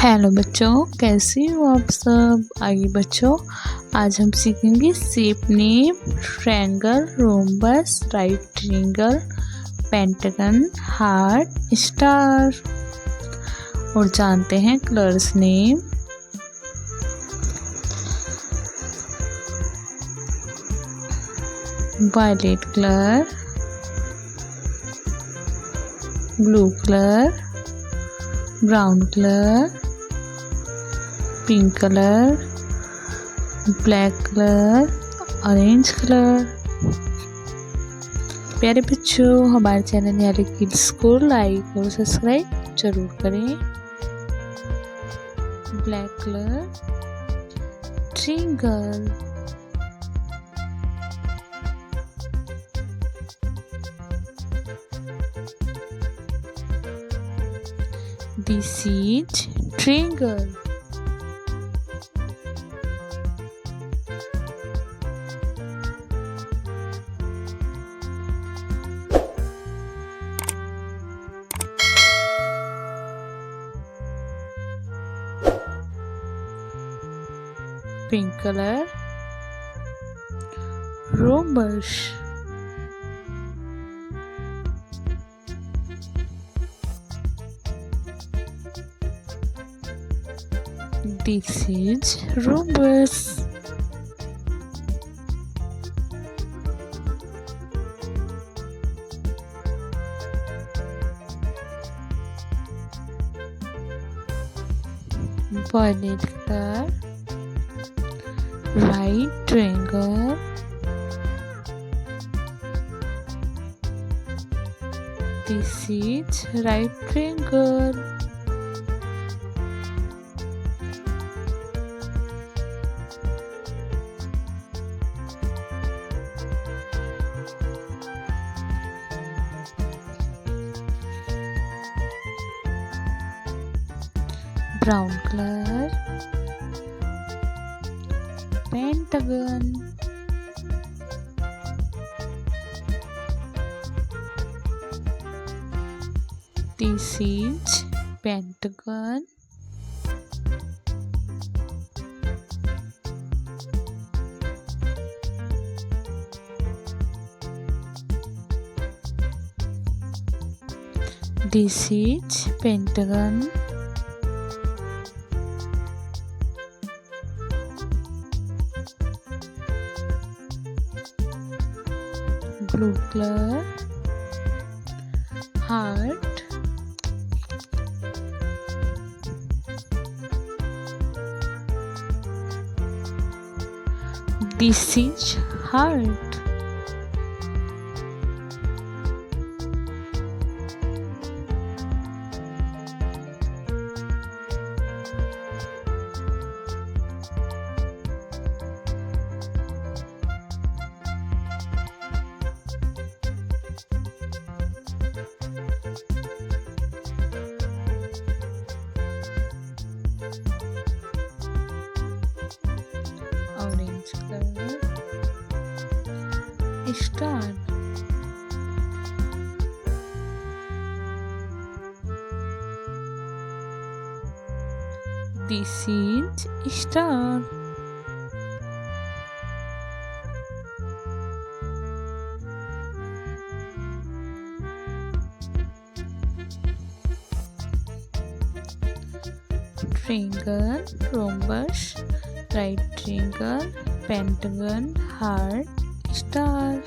Hello बच्चों, कैसे हो आप सब। आइए बच्चों, आज हम सीखेंगे shape name, triangle, rhombus, right triangle, pentagon, heart, star. और जानते हैं colours name. Violet colour, blue colour, brown colour, pink colour, black colour, orange colour. प्यारे बच्चों, हमारे चैनल निहाली किड्स को लाइक और सब्सक्राइब जरूर करें। Black colour, triangle, this is triangle. Pink color, rhombus. This is rhombus. Violet color, right triangle, this is right triangle. Brown color, pentagon, this is pentagon. This is pentagon. Blue color, heart, this is heart. Orange color, star. This is star. Triangle, rhombus, right triangle, pentagon, heart, star.